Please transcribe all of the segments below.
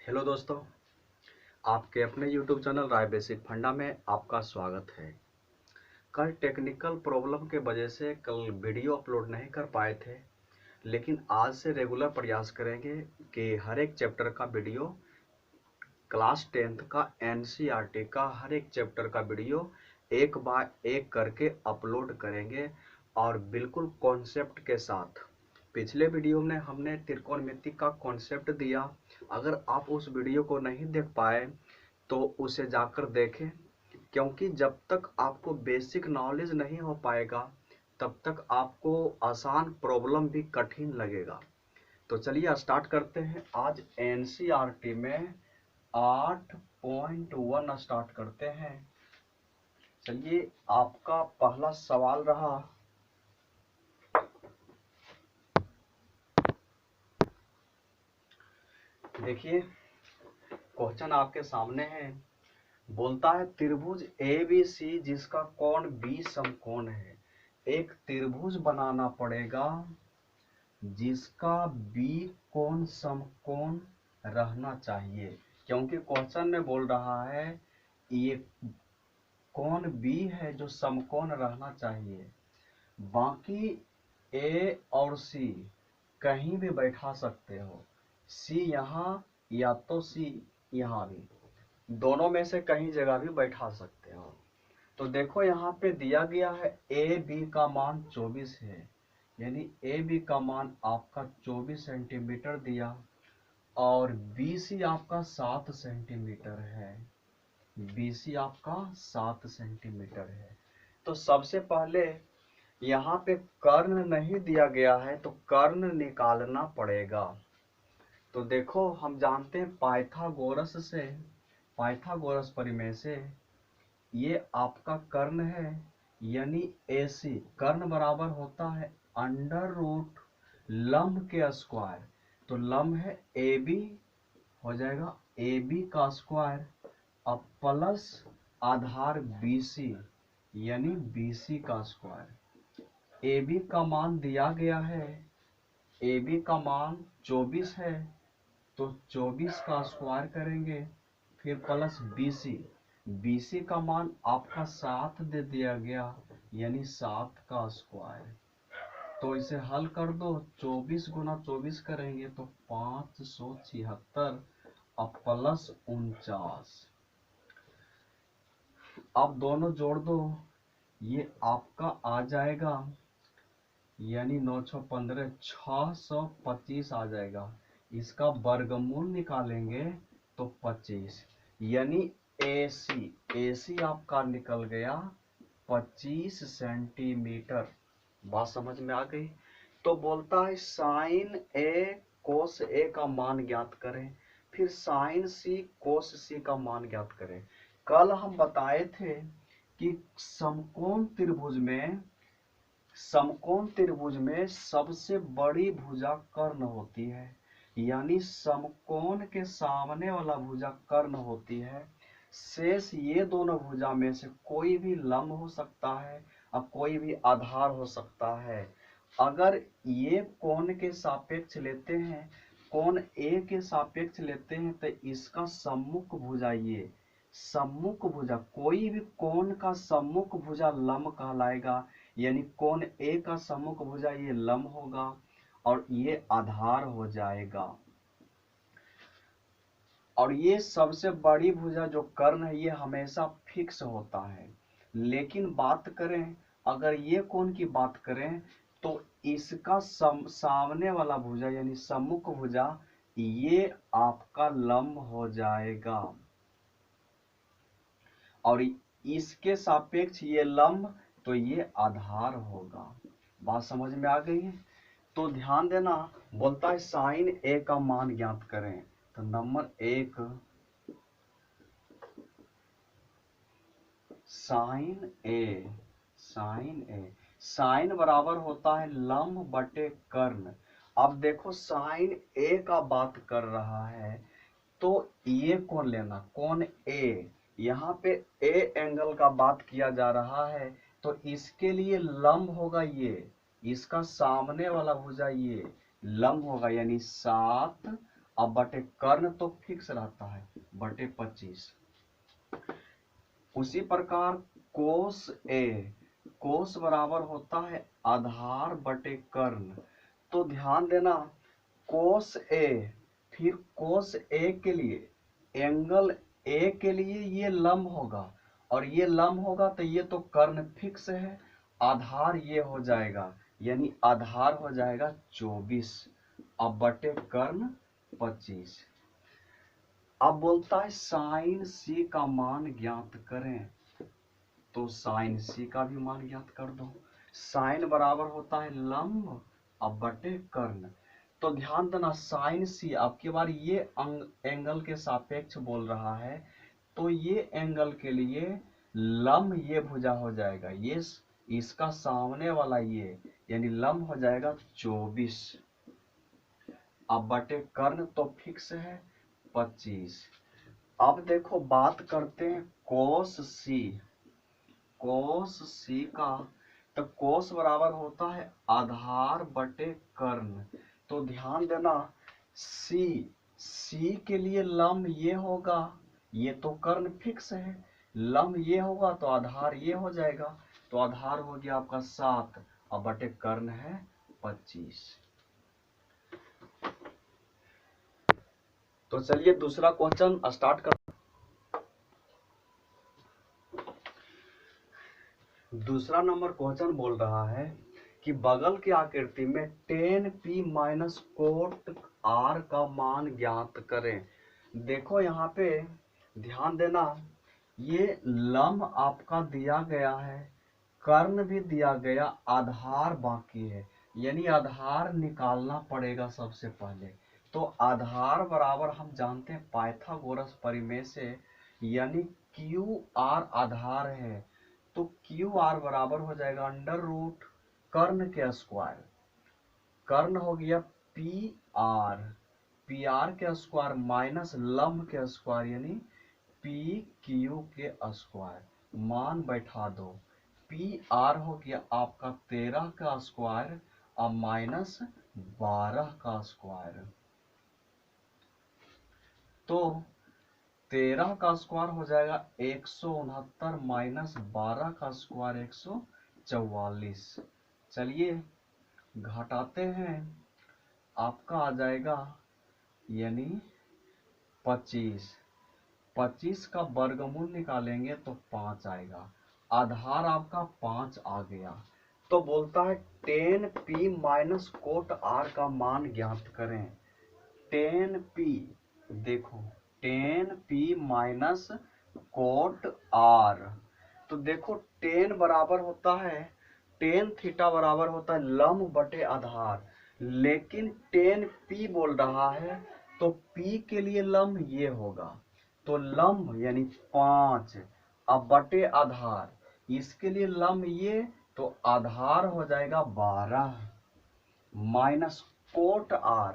Hello दोस्तों, आपके अपने YouTube चैनल राय बेसिक फंडा में आपका स्वागत है। कल टेक्निकल प्रॉब्लम के वजह से कल वीडियो अपलोड नहीं कर पाए थे, लेकिन आज से रेगुलर प्रयास करेंगे कि हर एक चैप्टर का वीडियो, क्लास 10th का NCERT का हर एक चैप्टर का वीडियो एक बार एक करके अपलोड करेंगे और बिल्कुल कॉन्सेप्ट के साथ। पिछले वीडियो में हमने त्रिकोणमिति का कॉन्सेप्ट दिया। अगर आप उस वीडियो को नहीं देख पाए तो उसे जाकर देखें, क्योंकि जब तक आपको बेसिक नॉलेज नहीं हो पाएगा तब तक आपको आसान प्रॉब्लम भी कठिन लगेगा। तो चलिए स्टार्ट करते हैं। आज NCERT में 8.1 स्टार्ट करते हैं। चलिए, आपका पहला सवाल रहा, देखिए क्वेश्चन आपके सामने है। बोलता है त्रिभुज ABC जिसका कोण B समकोण है। एक त्रिभुज बनाना पड़ेगा जिसका B कोण समकोण रहना चाहिए, क्योंकि क्वेश्चन में बोल रहा है ये कोण B है जो समकोण रहना चाहिए। बाकी A और C कहीं भी बैठा सकते हो। C यहाँ या तो C यहाँ भी, दोनों में से कहीं जगह भी बैठा सकते हो। तो देखो यहाँ पे दिया गया है AB का मान 24 है, यानी AB का मान आपका 24 सेंटीमीटर दिया और BC आपका 7 सेंटीमीटर है। BC आपका 7 सेंटीमीटर है। तो सबसे पहले यहाँ पे कर्ण नहीं दिया गया है तो कर्ण निकालना पड़ेगा। तो देखो हम जानते हैं पाइथागोरस प्रमेय से ये आपका कर्ण है, यानी AC कर्ण बराबर होता है अंडर रूट लंब के स्क्वायर। तो लंब है AB, हो जाएगा AB का स्क्वायर अब प्लस आधार BC यानी BC का स्क्वायर। AB का मान दिया गया है, AB का मान 24 है तो 24 का स्क्वायर करेंगे, फिर प्लस BC का मान आपका 7 दे दिया गया, यानी 7 का स्क्वायर। तो इसे हल कर दो, 24 गुना 24 करेंगे तो 576 अब प्लस 49। अब दोनों जोड़ दो, ये आपका आ जाएगा, यानी 915 625 आ जाएगा। इसका वर्गमूल निकालेंगे तो 25, यानी AC आपका निकल गया 25 सेंटीमीटर। बात समझ में आ गई। तो बोलता है साइन A कोस A का मान ज्ञात करें, फिर साइन C कोस C का मान ज्ञात करें। कल हम बताए थे कि समकोण त्रिभुज में सबसे बड़ी भुजा कर्ण होती है, यानी समकोण के सामने वाला भुजा कर्ण होती है। शेष ये दोनों भुजा में से कोई भी लंब हो सकता है और कोई भी आधार हो सकता है। अगर ये कोण के सापेक्ष लेते हैं, कोण A के सापेक्ष लेते हैं तो इसका सम्मुख भुजा, ये सम्मुख भुजा, कोई भी कोण का सम्मुख भुजा लंब कहलाएगा, यानी कोण A का सम्मुख भुजा ये लंब होगा और ये आधार हो जाएगा। और ये सबसे बड़ी भुजा जो कर्ण है ये हमेशा फिक्स होता है। लेकिन बात करें, अगर ये कोण की बात करें तो इसका सामने वाला भुजा यानी सम्मुख भुजा ये आपका लंब हो जाएगा और इसके सापेक्ष ये लंब, तो ये आधार होगा। बात समझ में आ गई है। तो ध्यान देना, बोलता है साइन A का मान ज्ञात करें। तो नंबर 1 साइन A साइन बराबर होता है लंब बटे कर्ण। अब देखो साइन A का बात कर रहा है तो ये कोण लेना, कोण A, यहाँ पे A एंगल का बात किया जा रहा है तो इसके लिए लंब होगा ये, इसका सामने वाला भुजा ये लंब होगा, यानी 7 अब बटे कर्ण तो फिक्स रहता है बटे 25। उसी प्रकार कोस ए, कोस बराबर होता है आधार बटे कर्ण। तो ध्यान देना कोस ए, फिर कोस ए के लिए एंगल ए के लिए ये लंब होगा और ये लंब होगा तो ये तो कर्ण फिक्स है, आधार ये हो जाएगा, यानी आधार हो जाएगा 24 अब बटे कर्ण 25। अब बोलता है साइन सी का मान ज्ञात करें, तो साइन सी का भी मान ज्ञात कर दो। साइन बराबर होता है लंब अब बटे कर्ण। तो ध्यान देना साइन सी आपकी बार ये एंगल के सापेक्ष बोल रहा है, तो ये एंगल के लिए लंब ये भुजा हो जाएगा, ये इसका सामने वाला ये, यानी लंब हो जाएगा 24 अब बटे कर्ण तो फिक्स है 25। अब देखो बात करते हैं कोस सी, कोस सी का, तो कोस बराबर होता है आधार बटे कर्ण। तो ध्यान देना सी, सी के लिए लंब ये होगा, ये तो कर्ण फिक्स है, लंब ये होगा तो आधार ये हो जाएगा, तो आधार हो गया आपका 7 और बटे कर्ण है 25। तो चलिए दूसरा क्वेश्चन स्टार्ट कर। दूसरा नंबर क्वेश्चन बोल रहा है कि बगल की आकृति में tan p minus cot r का मान ज्ञात करें। देखो यहाँ पे ध्यान देना ये लंब आपका दिया गया है, कर्ण भी दिया गया, आधार बाकी है, यानी आधार निकालना पड़ेगा सबसे पहले। तो आधार बराबर हम जानते हैं पाइथागोरस परिमेय से, यानी क्यू आर आधार है, तो क्यू आर बराबर हो जाएगा अंडर रूट कर्ण के स्क्वायर, कर्ण हो गया पी आर, पी आर के स्क्वायर माइनस लंब के स्क्वायर यानी पी क्यू के स्क्वायर, मान बैठा दो, पी आर हो गया आपका 13 का स्क्वायर और माइनस 12 का स्क्वायर, तो 13 का स्क्वायर हो जाएगा 169 माइनस 12 का स्क्वायर 144। चलिए घटाते हैं, आपका आ जाएगा यानी 25, 25 का वर्गमूल निकालेंगे तो 5 आएगा, आधार आपका 5 आ गया। तो बोलता है tan p minus cot r का मान ज्ञात करें। tan p, देखो tan p minus cot r, तो देखो tan बराबर होता है, tan थीटा बराबर होता है लंब बटे आधार, लेकिन tan p बोल रहा है तो p के लिए लंब ये होगा, तो लंब यानी 5 अब बटे आधार, इसके लिए लंब ये, तो आधार हो जाएगा 12 माइनस कोट r,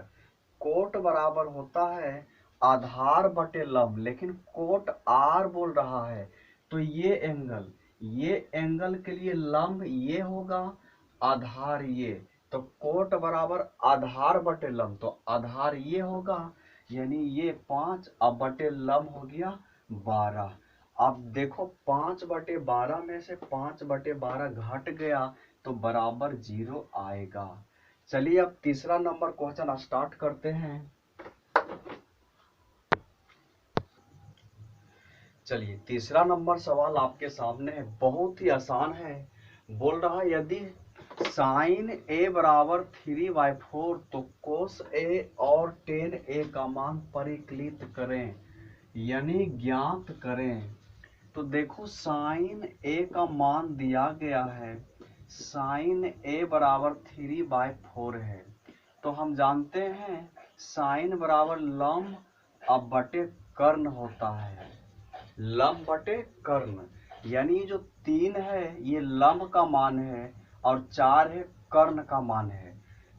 कोट बराबर होता है आधार बटे लंब, लेकिन कोट r बोल रहा है, तो ये एंगल के लिए लंब ये होगा, आधार ये, तो कोट बराबर आधार बटे लंब, तो आधार ये होगा, यानी ये 5 अब बटे लंब हो गया 12। अब देखो 5 बटे 12 में से 5 बटे 12 घट गया तो बराबर 0 आएगा। चलिए अब तीसरा नंबर क्वेश्चन स्टार्ट करते हैं। चलिए तीसरा नंबर सवाल आपके सामने है, बहुत ही आसान है। बोल रहा है यदि साइन ए बराबर 3/4 तो कोस ए और टेन ए का मान परिकलित करें, यानी ज्ञात करें। तो देखो साइन ए का मान दिया गया है, साइन ए बराबर 3/4 है, तो हम जानते हैं साइन बराबर लंब अब बटे कर्ण होता है, लंब बटे कर्ण, यानी जो 3 है ये लंब का मान है और 4 है कर्ण का मान है।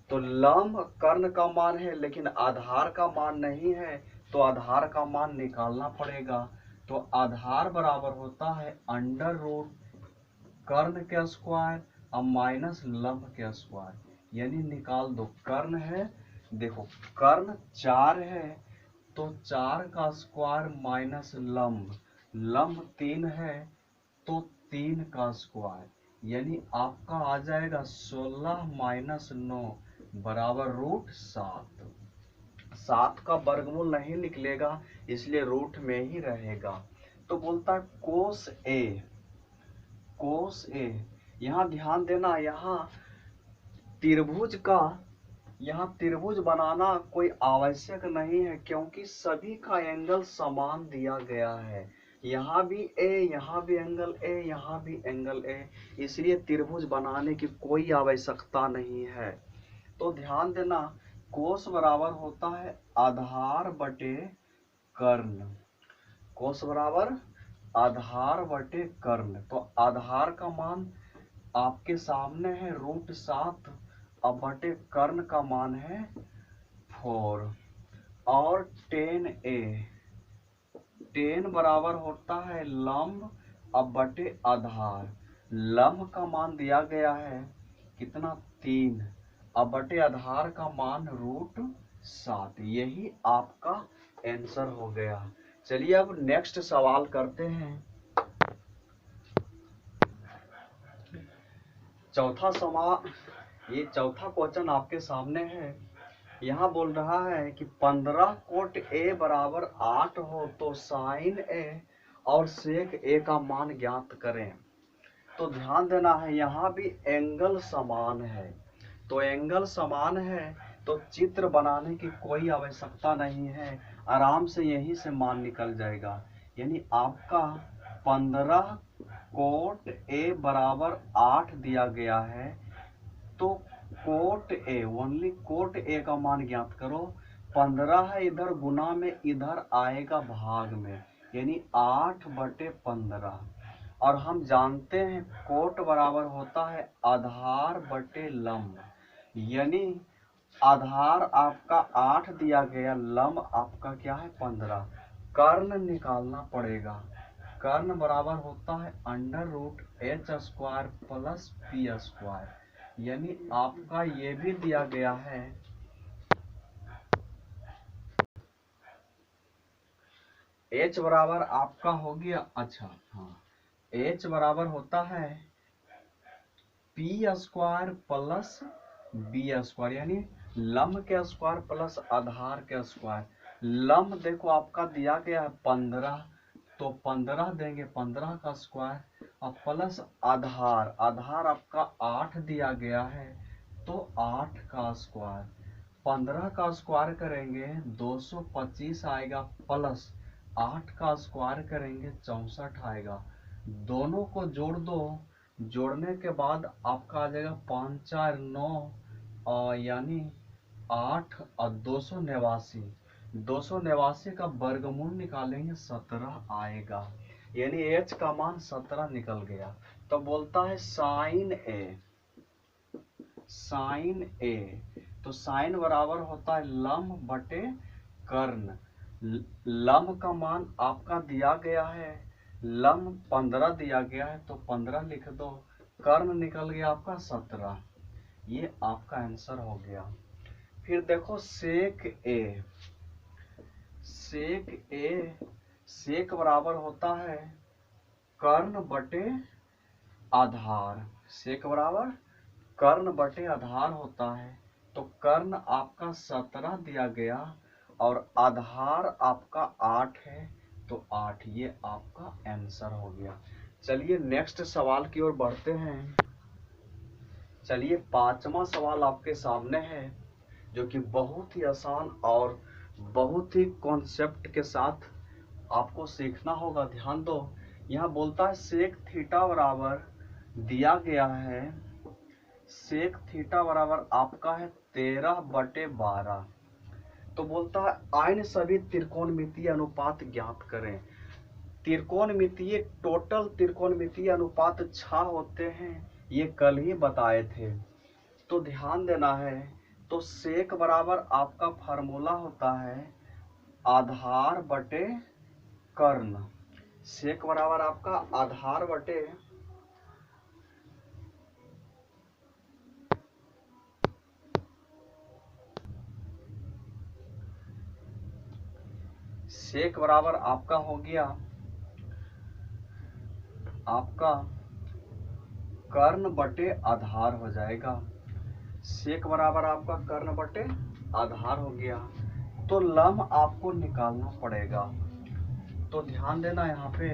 तो लंब कर्ण का मान है लेकिन आधार का मान नहीं है, तो आधार का मान निकालना पड़ेगा। तो आधार बराबर होता है अंडर रूट कर्ण के स्क्वायर और माइनस लंब के स्क्वायर, यानी निकाल दो, कर्ण है देखो कर्ण 4 है तो 4 का स्क्वायर माइनस लंब, लंब 3 है तो 3 का स्क्वायर, यानी आपका आ जाएगा 16 माइनस 9 बराबर रूट 7। 7 का वर्गमूल नहीं निकलेगा इसलिए रूट में ही रहेगा। तो बोलता है कोस ए, कोस ए, यहाँ ध्यान देना, यहाँ त्रिभुज का, यहाँ त्रिभुज बनाना कोई आवश्यक नहीं है क्योंकि सभी का एंगल समान दिया गया है। यहाँ भी ए, यहाँ भी एंगल ए, यहाँ भी एंगल ए, इसलिए त्रिभुज बनाने की कोई आवश्यकता नहीं है। तो ध्यान देना कोस बराबर होता है आधार बटे कर्ण, कोस बराबर आधार बटे कर्ण। तो आधार का मान आपके सामने है रूट 7 अब बटे कर्ण का मान है 4 और 10a, 10 बराबर होता है लंब अब बटे आधार, लंब का मान दिया गया है कितना 3 अब बटे आधार का मान रूट 7, यही आपका आंसर हो गया। चलिए अब नेक्स्ट सवाल करते हैं। चौथा सवाल, ये चौथा क्वेश्चन आपके सामने है। यहाँ बोल रहा है कि 15 कोट ए बराबर 8 हो तो साइन ए और सेक ए का मान ज्ञात करें। तो ध्यान देना है यहाँ भी एंगल समान है, तो एंगल समान है तो चित्र बनाने की कोई आवश्यकता नहीं है, आराम से यहीं से मान निकल जाएगा। यानी आपका 15 कोट ए बराबर 8 दिया गया है तो cot A, only cot A का मान ज्ञात करो। 15 है इधर गुना में, इधर आएगा भाग में, यानी 8 बटे 15। और हम जानते हैं कोट बराबर होता है आधार बटे लंब, यानी आधार आपका 8 दिया गया, लंब आपका क्या है 15। कर्ण निकालना पड़ेगा, कर्ण बराबर होता है under root h square plus p square, यानी आपका ये भी दिया गया है h बराबर आपका हो गया, अच्छा हाँ, h बराबर होता है p square plus b square, यानी लंब के स्क्वायर प्लस आधार के स्क्वायर। लंब देखो आपका दिया गया है 15 तो 15 देंगे 15 का स्क्वायर और प्लस आधार, आधार आपका 8 दिया गया है तो 8 का स्क्वायर, 15 का स्क्वायर करेंगे 225 आएगा प्लस 8 का स्क्वायर करेंगे 64 आएगा। दोनों को जोड़ दो, जोड़ने के बाद आपका आ जाएगा 5 4 9 और यानी 8 और 289, 289 का वर्गमूल निकालेंगे 17 आएगा, यानी h का मान 17 निकल गया। तो बोलता है साइन ए, साइन ए, तो साइन बराबर होता है लंब बटे कर्ण, लंब का मान आपका दिया गया है, लंब 15 दिया गया है तो 15 लिख दो, कर्ण निकल गया आपका 17, ये आपका आंसर हो गया। फिर देखो सेक ए, सेक ए, सेक बराबर होता है कर्ण बटे आधार, सेक बराबर कर्ण बटे आधार होता है, तो कर्ण आपका 17 दिया गया और आधार आपका 8 है तो 8, ये आपका आंसर हो गया। चलिए नेक्स्ट सवाल की ओर बढ़ते हैं। चलिए पांचवा सवाल आपके सामने है जो कि बहुत ही आसान और बहुत ही कॉन्सेप्ट के साथ आपको सीखना होगा। ध्यान दो, यहाँ बोलता है सेक थीटा बराबर दिया गया है, सेक थीटा बराबर आपका है 13 बटे 12। तो बोलता है आइन सभी त्रिकोणमितीय अनुपात ज्ञात करें। त्रिकोणमितीय, टोटल त्रिकोणमितीय अनुपात 6 होते हैं, ये कल ही बताए थे। तो ध्यान देना है, तो सेक बराबर आपका फार्मूला होता है आधार बटे कर्ण, सेक बराबर आपका आधार बटे सेक बराबर आपका हो गया आपका कर्ण बटे आधार हो जाएगा। सेक बराबर आपका कर्ण बटे आधार हो गया। तो लंब आपको निकालना पड़ेगा। तो ध्यान देना यहाँ पे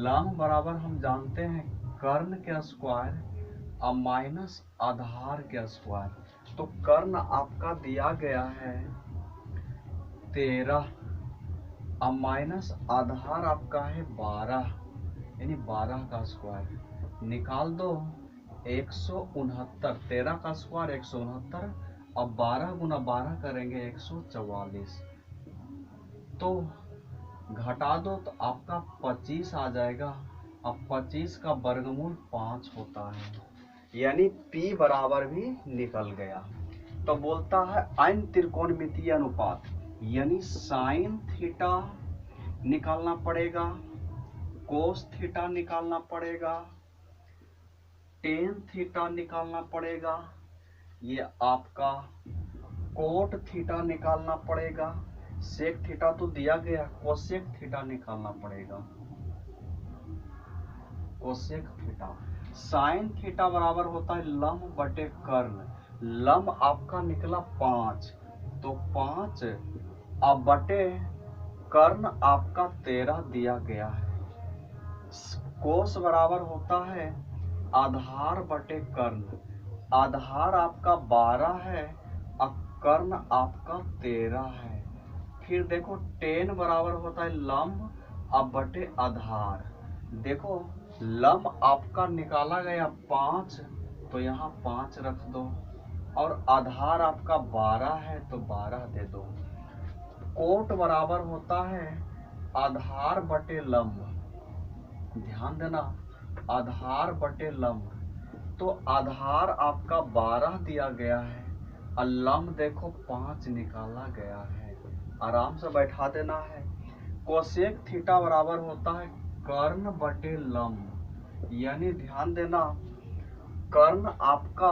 लंब बराबर हम जानते हैं कर्ण के स्क्वायर और माइनस आधार के स्क्वायर। तो कर्ण आपका दिया गया है 13 और माइनस आधार आपका है 12, यानी 12 का स्क्वायर निकाल दो 169। 13 का स्क्वायर 169 और 12 गुना 12 करेंगे 144। तो घटा दो तो आपका 25 आ जाएगा। अब 25 का वर्गमूल 5 होता है, यानी P बराबर भी निकल गया। तो बोलता है आइन त्रिकोणमितीय अनुपात, यानी साइन थीटा निकालना पड़ेगा, कोस थीटा निकालना पड़ेगा, टेन थीटा निकालना पड़ेगा, ये आपका कोट थीटा निकालना पड़ेगा, सेक थीटा तो दिया गया, कोसेक थीटा निकालना पड़ेगा, कोसेक थीटा। साइन थीटा बराबर होता है लंब बटे कर्ण। लंब आपका निकला 5, तो 5 अब बटे कर्ण आपका 13 दिया गया है। कोस बराबर होता है आधार बटे कर्ण। आधार आपका 12 है और कर्ण आपका 13 है। फिर देखो टेन बराबर होता है लंब अब बटे आधार। देखो लंब आपका निकाला गया 5, तो यहाँ 5 रख दो और आधार आपका 12 है तो 12 दे दो। कोट बराबर होता है आधार बटे लंब। ध्यान देना आधार बटे लंब। तो आधार आपका 12 दिया गया है और लंब देखो 5 निकाला गया है। आराम से बैठा देना है। कोसेक थीटा बराबर होता है कर्ण बटे लंब, यानी ध्यान देना कर्ण आपका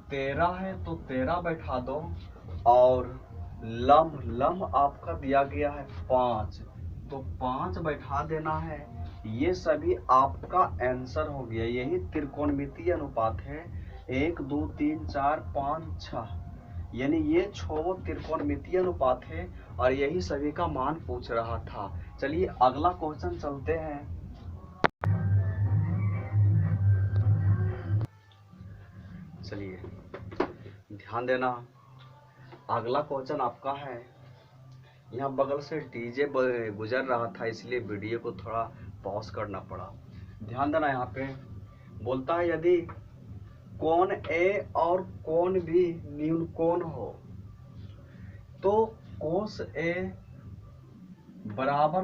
13 है तो 13 बैठा दो और लंब आपका दिया गया है 5, तो 5 बैठा देना है। ये सभी आपका आंसर हो गया। यही त्रिकोणमितीय अनुपात है। 1 2 3 4 5 6, यानी ये 6 त्रिकोणमितीय अनुपात है और यही सभी का मान पूछ रहा था। चलिए अगला क्वेश्चन चलते हैं। चलिए ध्यान देना अगला क्वेश्चन आपका है। यहाँ बगल से डीजे गुजर रहा था इसलिए वीडियो को थोड़ा पॉज करना पड़ा। ध्यान देना यहाँ पे बोलता है यदि कोण ए और कोण बी न्यून कोण हो तो कोस ए बराबर,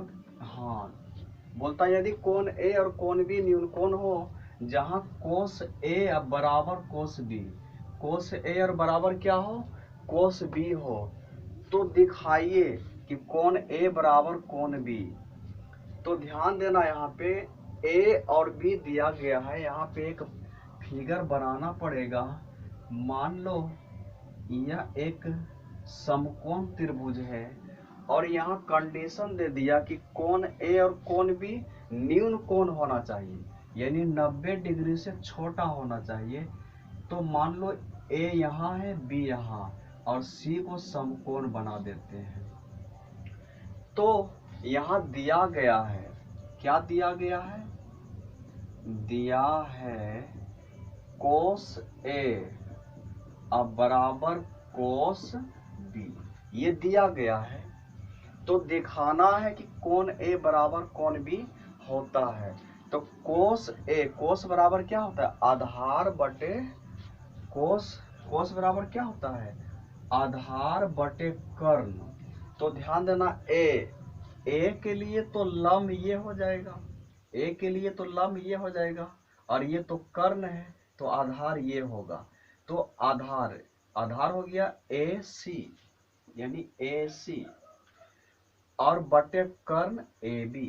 बोलता है यदि कोण ए और कोण बी न्यून कोण हो जहां कोस ए बराबर कोस बी, कोस ए और बराबर क्या हो कोस बी हो, तो दिखाइए कि कोण ए बराबर कोण बी। तो ध्यान देना यहाँ पे ए और बी दिया गया है। यहाँ पे एक फिगर बनाना पड़ेगा। मान लो यह एक समकोण त्रिभुज है और यहाँ कंडीशन दे दिया कि कोण ए और कोण बी न्यून कोण होना चाहिए, यानी 90 डिग्री से छोटा होना चाहिए। तो मान लो ए यहाँ है बी यहाँ और सी को समकोण बना देते हैं। तो यहाँ दिया गया है, क्या दिया गया है, दिया है कोस ए अब बराबर कोस बी, ये दिया गया है। तो दिखाना है कि कोण ए बराबर कोण बी होता है। तो कोस ए, कोस बराबर क्या होता है आधार बटे कोस बराबर क्या होता है आधार बटे कर्ण। तो ध्यान देना ए के लिए तो लंब ये हो जाएगा, ए के लिए तो लंब ये हो जाएगा और ये तो कर्ण है तो आधार ये होगा। तो आधार हो गया ए सी, यानी ए सी और बटे कर्ण ए बी,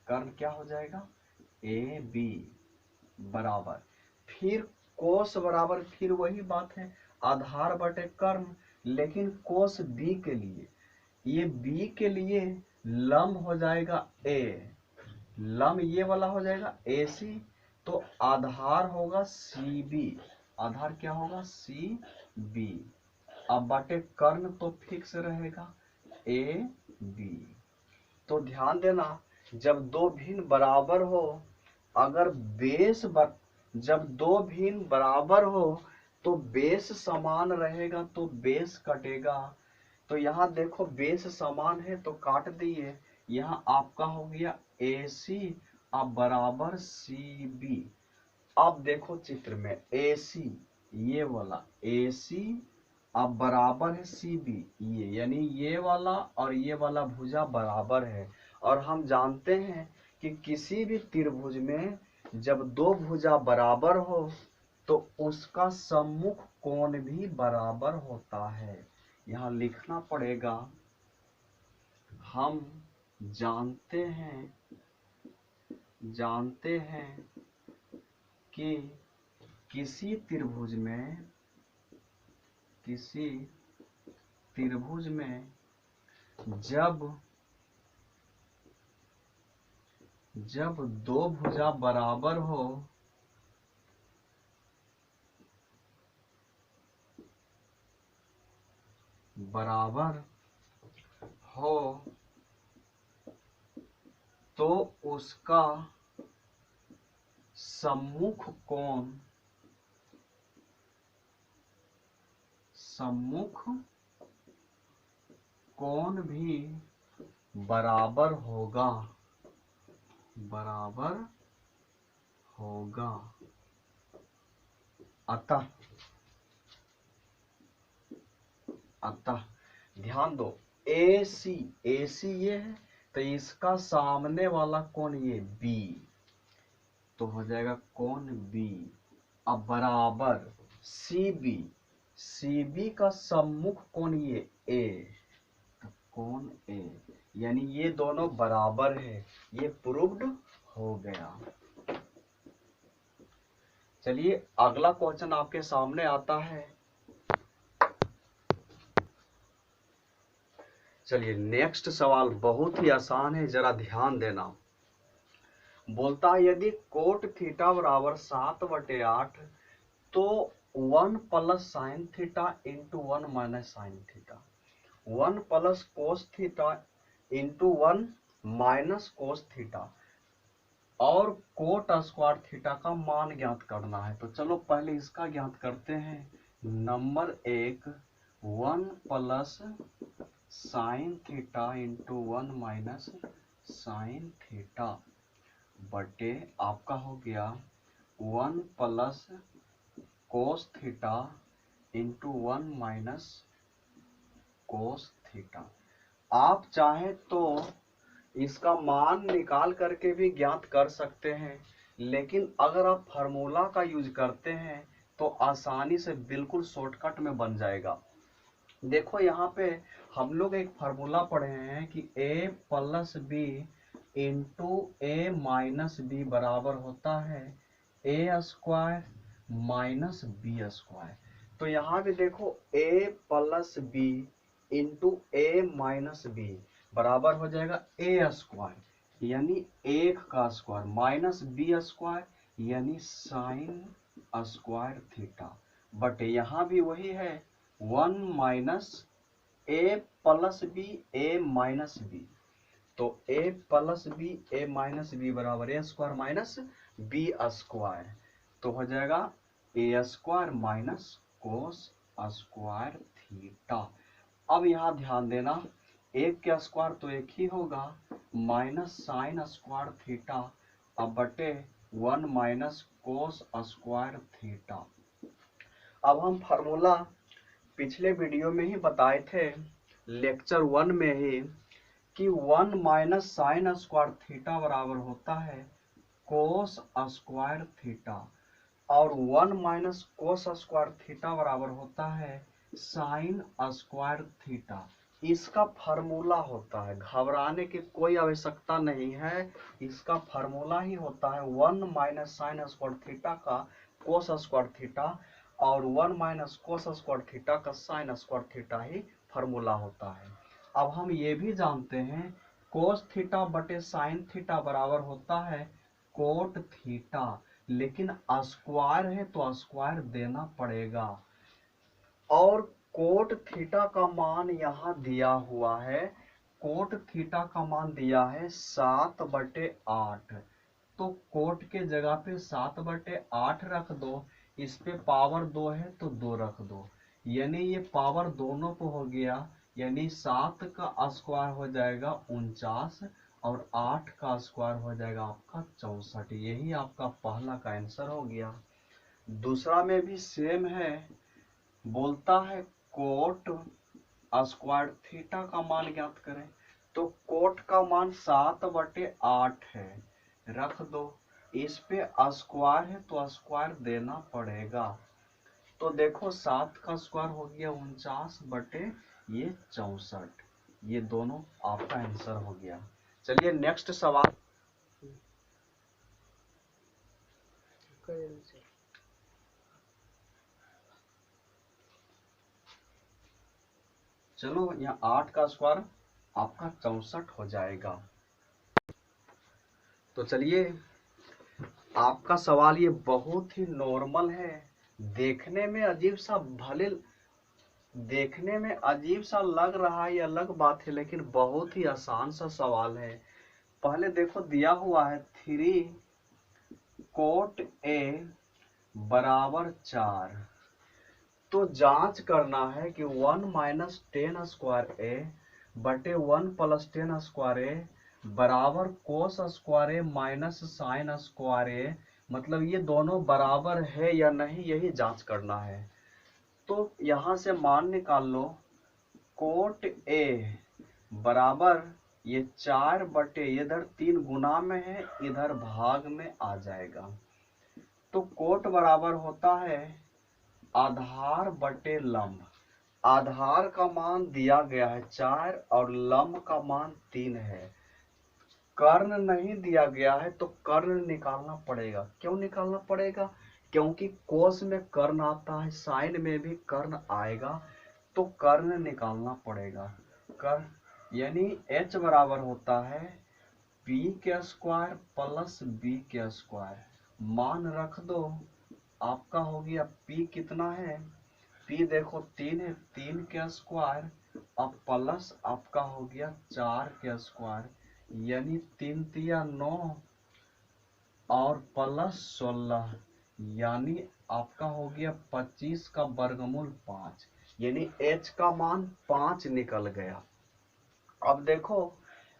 कर्ण क्या हो जाएगा ए बी बराबर। फिर कोस बराबर फिर वही बात है आधार बटे कर्ण, लेकिन कोस बी के लिए ये बी के लिए लंब हो जाएगा ए, लंब ये वाला हो जाएगा ए सी, तो आधार होगा सी बी, आधार क्या होगा सी बी। अब बाटे कर्ण तो फिक्स रहेगा ए बी। तो ध्यान देना, जब दो भिन्न बराबर हो, अगर जब दो भिन्न बराबर हो तो बेस समान रहेगा तो बेस कटेगा। तो यहाँ देखो बेस समान है तो काट दिए, यहाँ आपका हो गया ए सी अब बराबर सी बी। अब देखो चित्र में ए सी ये वाला ए सी अब बराबर है सी बी, ये यानी ये वाला और ये वाला भुजा बराबर है। और हम जानते हैं कि किसी भी त्रिभुज में जब दो भुजा बराबर हो तो उसका सम्मुख कोण भी बराबर होता है। यहाँ लिखना पड़ेगा, हम जानते हैं कि किसी त्रिभुज में जब दो भुजा बराबर हो तो उसका सम्मुख कोण भी बराबर होगा अतः ध्यान दो ए सी ये है तो इसका सामने वाला कोण ये बी, तो हो जाएगा कोण बी। अब बराबर सी बी का सम्मुख कोण ये ए, तो कोण ए, यानी ये दोनों बराबर है, ये प्रूव्ड हो गया। चलिए अगला क्वेश्चन आपके सामने आता है। चलिए नेक्स्ट सवाल बहुत ही आसान है, जरा ध्यान देना। बोलता है यदि कोट थीटा बराबर 7/8 तो 1 plus sine theta into 1 minus sine theta, 1 plus cos theta into 1 minus cos theta और कोट स्क्वायर थीटा का मान ज्ञात करना है। तो चलो पहले इसका ज्ञात करते हैं। Number 1 1 plus sine theta into 1 minus sine theta बटे आपका हो गया 1 plus cos theta into 1 minus cos theta. आप चाहे तो इसका मान निकाल करके भी ज्ञात कर सकते हैं, लेकिन अगर आप फार्मूला का यूज करते हैं तो आसानी से बिल्कुल शॉर्टकट में बन जाएगा। देखो यहाँ पे हम लोग एक फार्मूला पढ़े हैं कि a plus b into a minus b बराबर होता है a square minus b square. तो यहाँ भी देखो a plus b into a minus b बराबर हो जाएगा ए स्क्वायर यानी 1 का स्क्वायर माइनस बी स्क्वायर यानी साइन स्क्वायर थीटा बटे यहाँ भी वही है 1 minus a plus b a minus b, तो a plus b a minus b बराबर a square minus b square, तो हो जाएगा a square minus cos square theta. अब यहाँ ध्यान देना, एक के स्क्वायर तो एक ही होगा माइनस साइन स्क्वायर थीटा अब बटे 1 माइनस कोस स्क्वायर थीटा। अब हम फार्मूला पिछले वीडियो में ही बताए थे, लेक्चर 1 में ही, कि 1 माइनस साइन स्क्वायर थीटा बराबर होता है कोस स्क्वायर थीटा और 1 माइनस कोस स्क्वायर थीटा बराबर होता है साइन स्क्वायर थीटा। इसका फार्मूला होता है, घबराने की कोई आवश्यकता नहीं है, इसका फार्मूला ही होता है 1 माइनस साइन स्क्वायर थीटा का कोस स्क्वायर थीटा और 1 माइनस कोस स्क्वायर थीटा का साइन स्क्वायर थीटा ही फार्मूला होता है। अब हम ये भी जानते हैं कोस थीटा बटे साइन थीटा बराबर होता है कोट थीटा, लेकिन स्क्वायर है तो स्क्वायर देना पड़ेगा। और कोट थीटा का मान यहाँ दिया हुआ है, कोट थीटा का मान दिया है 7/8। तो कोट के जगह पे 7/8 रख दो, इस पे पावर 2 है तो 2 रख दो, यानी ये पावर दोनों को हो गया, यानी 7 का स्क्वायर हो जाएगा 49 और 8 का स्क्वायर हो जाएगा आपका 64। यही आपका पहला का आंसर हो गया। दूसरा में भी सेम है, बोलता है कोट स्क्वायर थीटा का मान ज्ञात करें। तो कोट का मान 7/8 है, रख दो, इस पे स्क्वायर है तो स्क्वायर देना पड़ेगा। तो देखो 7 का स्क्वायर हो गया 49 बटे ये 64, ये दोनों आपका आंसर हो गया। चलिए नेक्स्ट सवाल। चलो यहाँ 8 का स्क्वायर आपका 64 हो जाएगा। तो चलिए आपका सवाल ये बहुत ही नॉर्मल है, देखने में अजीब सा, भले देखने में अजीब सा लग रहा है, ये अलग बात है, लेकिन बहुत ही आसान सा सवाल है। पहले देखो दिया हुआ है 3 कोट ए बराबर 4, तो जांच करना है कि 1 माइनस 10 स्क्वायर ए बटे 1 प्लस 10 स्क्वायर ए बराबर कोस स्क्वायर ए माइनस साइन स्क्वायर ए, मतलब ये दोनों बराबर है या नहीं, यही जांच करना है। तो यहां से मान निकाल लो, कोट ए बराबर ये 4 बटे, इधर 3 गुना में है, इधर भाग में आ जाएगा। तो कोट बराबर होता है आधार बटे लंब। आधार का मान दिया गया है 4 और लंब का मान 3 है। कर्ण नहीं दिया गया है तो कर्ण निकालना पड़ेगा। क्यों निकालना पड़ेगा? क्योंकि कोस में कर्ण आता है, साइन में भी कर्ण आएगा, तो कर्ण निकालना पड़ेगा। कर्ण यानी h बराबर होता है p के स्क्वायर प्लस b के स्क्वायर। मान रख दो, आपका हो गया p कितना है, p देखो 3 है, 3 के स्क्वायर, अब प्लस आपका हो गया 4 के स्क्वायर, यानी 3 तिया 9 और प्लस 16, यानी आपका हो गया 25 का वर्गमूल 5, यानी h का मान 5 निकल गया। अब देखो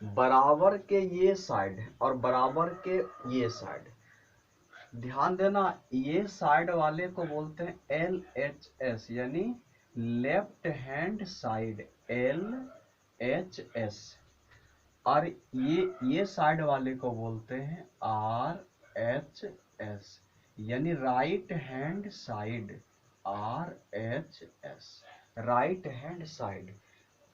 बराबर के ये साइड और बराबर के ये साइड, ध्यान देना, ये साइड वाले को बोलते हैं LHS, यानी लेफ्ट हैंड साइड, LHS, और ये साइड वाले को बोलते हैं RHS, यानी right hand side, RHS, right hand side.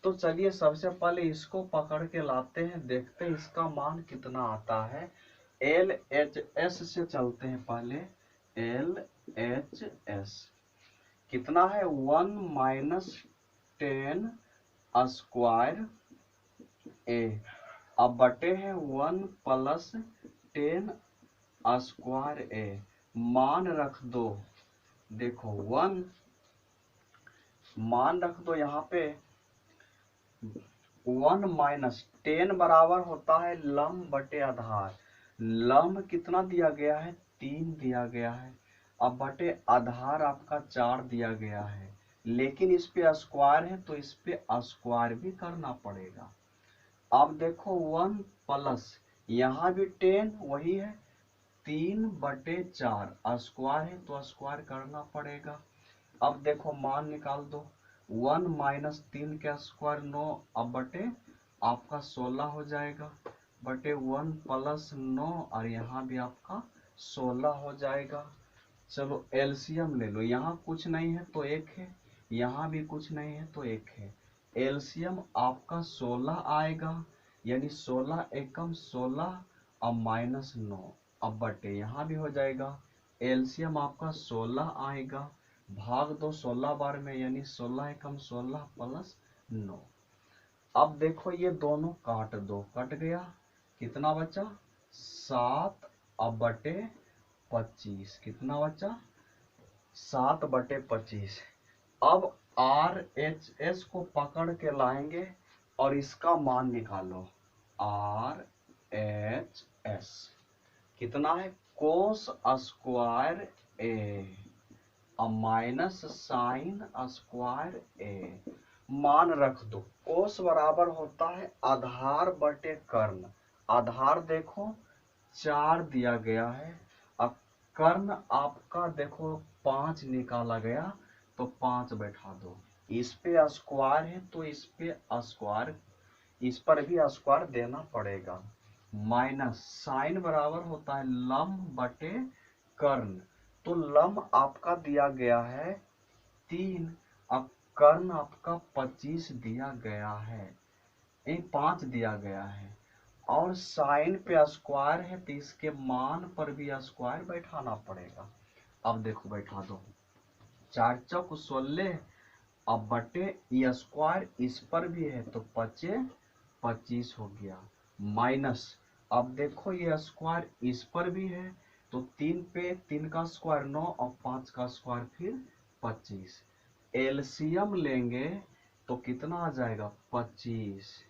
तो चलिए सबसे पहले इसको पकड़ के लाते हैं, देखते हैं इसका मान कितना आता है। LHS से चलते हैं पहले, LHS कितना है, 1 माइनस 10 स्क्वायर ए, अब बटे हैं 1 प्लस 10 स्क्वायर ए, मान रख दो, देखो 1 मान रख दो यहाँ पे, 1 माइनस 10 बराबर होता है लंब बटे आधार। लंब कितना दिया गया है, 3 दिया गया है, अब बटे आधार आपका 4 दिया गया है, लेकिन इस पे स्क्वायर है तो इस पे स्क्वायर भी करना पड़ेगा। अब देखो 1 प्लस, यहाँ भी 10 वही है, 3/4, स्क्वायर है तो स्क्वायर करना पड़ेगा। अब देखो मान निकाल दो, 1 माइनस 3 का स्क्वायर 9, अब बटे आपका 16 हो जाएगा, बटे 1 प्लस 9 और यहाँ भी आपका 16 हो जाएगा। चलो एलसीएम ले लो, यहाँ कुछ नहीं है तो 1 है, यहाँ भी कुछ नहीं है तो 1 है, एलसीएम आपका 16 आएगा, यानी 16 एकम 16 और माइनस 9, अब बटे यहाँ भी हो जाएगा, एलसीएम आपका 16 आएगा, भाग दो 16 बार में, यानी 16 एकम 16 प्लस 9। अब देखो ये दोनों काट दो, कट गया, कितना बचा 7 अब बटे 25, कितना बचा 7 बटे 25। अब RHS को पकड़ के लाएंगे और इसका मान निकालो। RHS कितना है कोस स्क्वायर ए अब माइनस साइन स्क्वायर ए, मान रख दो। कोस बराबर होता है आधार बटे कर्ण। आधार देखो 4 दिया गया है, अब कर्ण आपका देखो 5 निकाला गया तो 5 बैठा दो। इस पे स्क्वायर है तो इस पे स्क्वायर, इस पर भी स्क्वायर देना पड़ेगा। माइनस साइन बराबर होता है लंब बटे कर्ण, तो लंब आपका दिया गया है 3, अब कर्ण आपका 25 दिया गया है, 5 दिया गया है, और साइन पे स्क्वायर है तो इसके मान पर भी स्क्वायर बैठाना पड़ेगा। अब देखो बैठा दो, 4 चौक 16 अब बटे ये स्क्वायर इस पर भी है तो 25 25 हो गया, माइनस अब देखो ये स्क्वायर इस पर भी है तो 3 पे 3 का स्क्वायर 9 और 5 का स्क्वायर फिर 25। एलसीएम लेंगे तो कितना आ जाएगा 25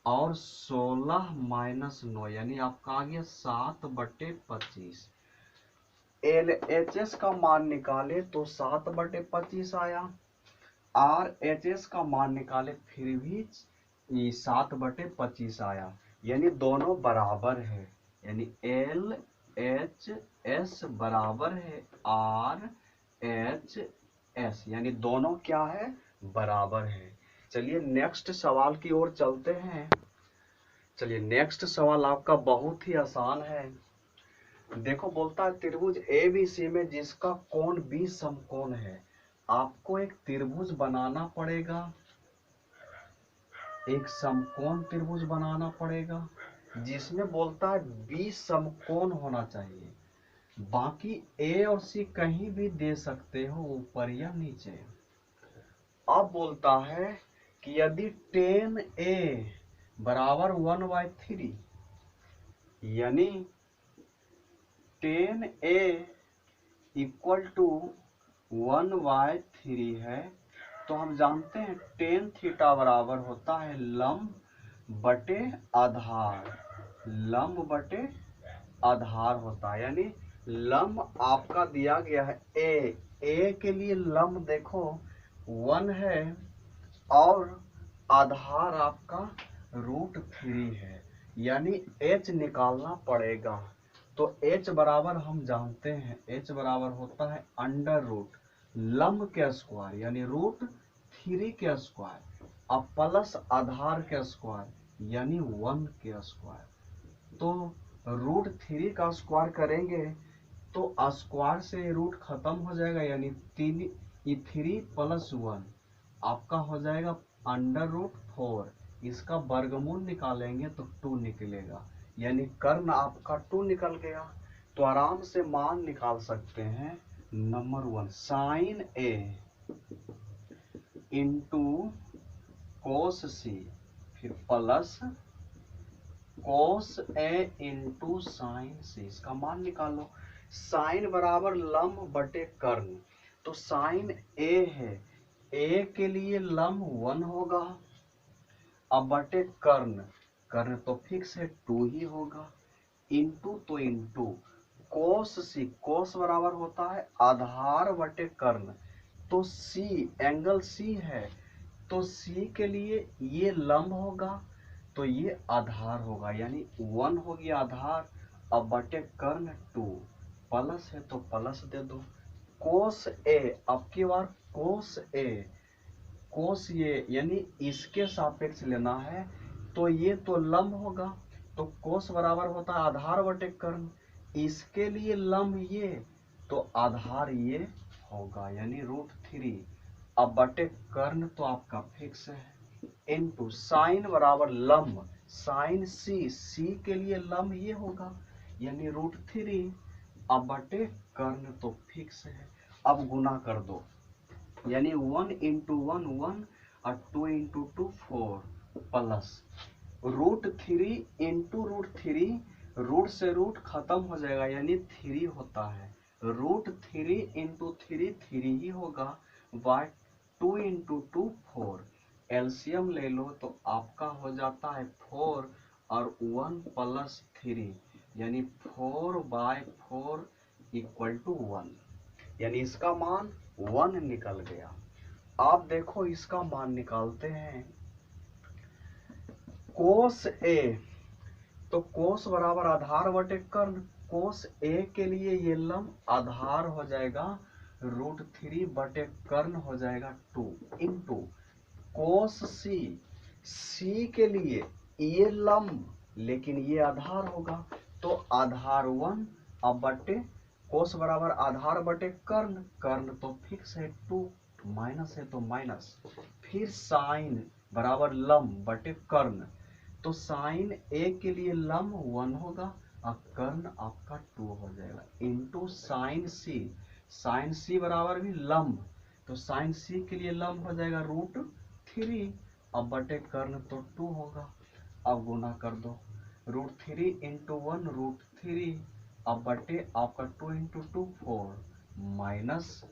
और 16 माइनस 9 यानी आपका आ गया 7 बटे 25। LHS का मान निकाले तो 7 बटे 25 आया, RHS का मान निकाले फिर भी 7 बटे 25 आया, यानी दोनों बराबर है, यानी LHS बराबर है RHS, यानी दोनों क्या है बराबर है। चलिए नेक्स्ट सवाल की ओर चलते हैं। चलिए नेक्स्ट सवाल आपका बहुत ही आसान है। देखो बोलता है त्रिभुज ABC में जिसका कोण 20 समकोण है। आपको एक त्रिभुज बनाना पड़ेगा, एक समकोण त्रिभुज बनाना पड़ेगा जिसमें बोलता है 20 समकोण होना चाहिए। बाकी A और C कहीं भी दे सकते हो, ऊपर या नीचे। अब बोलता है कि यदि tan A बराबर 1/3 यानी tan A इक्वल टू 1/3 है, तो हम जानते हैं tan थीटा बराबर होता है लंब बटे आधार, लंब बटे आधार होता है, यानी लंब आपका दिया गया है A के लिए लंब देखो 1 है और आधार आपका √3 है, यानी H निकालना पड़ेगा। तो H बराबर हम जानते हैं, H बराबर होता है अंडर रूट लंब के स्क्वायर यानी √3 के स्क्वायर अब प्लस आधार के स्क्वायर यानी 1 के स्क्वायर। तो √3 का स्क्वायर करेंगे तो स्क्वायर से रूट खत्म हो जाएगा, यानी 3 प्लस 1 आपका हो जाएगा √4। इसका वर्गमूल निकालेंगे तो 2 निकलेगा, यानी कर्ण आपका 2 निकल गया। तो आराम से मान निकाल सकते हैं। Number 1 sine A into cos C फिर plus cos A into sine C, इसका मान निकालो। साइन बराबर लंब बटे कर्ण, तो साइन A है, A के लिए लंब 1 होगा, अब बटे कर्ण, कर्ण तो फिक्स है 2 ही होगा, इंटू तो इंटू कोस C, कोस बराबर होता है आधार बटे कर्ण, तो C एंगल C है तो C के लिए ये लंब होगा तो ये आधार होगा, यानी 1 हो गया आधार, अब बटे कर्ण 2, प्लस है तो प्लस दे दो। कोस A, अब की बार कोस A, कोस ये यानी इसके सापेक्ष लेना है तो ये तो लंब होगा, तो कोस बराबर होता है आधार बटे कर्ण, इसके लिए लंब ये तो आधार ये होगा, यानी √3 अब बटे कर्ण तो आपका फिक्स है, इनटू साइन बराबर लंब साइन C के लिए लंब ये होगा यानी √3 अब बटे कर्ण तो फिक्स है। अब गुना कर दो, यानी 1 इंटू 1 1 और 2 इंटू 2 4 प्लस √3 इंटू √3, रूट से रूट खत्म हो जाएगा यानी 3 होता है, √3 इंटू 3 3 ही होगा, बाय 2 इंटू 2 4, एलसीएम ले लो तो आपका हो जाता है 4 और 1 प्लस 3 यानी 4/4 इक्वल टू 1, यानी इसका मान 1 निकल गया। आप देखो इसका मान निकालते हैं, कोस ए, तो कोस बराबर आधार बटे कर्ण, कोस ए के लिए ये लंब आधार हो जाएगा √3 बटे कर्ण हो जाएगा 2 इंटू कोस सी, सी के लिए ये लंब लेकिन ये आधार होगा तो आधार 1 अब बटे कोस बराबर आधार बटे कर्ण, कर्ण तो फिक्स है 2, माइनस है तो माइनस, फिर साइन बराबर लंब बटे कर्ण, तो साइन ए के लिए लंब 1 होगा और कर्ण आपका 2 हो जाएगा, इंटू साइन सी, साइन सी बराबर भी लंब, तो साइन सी के लिए लंब हो जाएगा √3 अब बटे कर्ण तो 2 होगा, अब गुना कर दो, √3 इंटू 1 √3 अब बटे आपका 2 इंटू 2 4, माइनस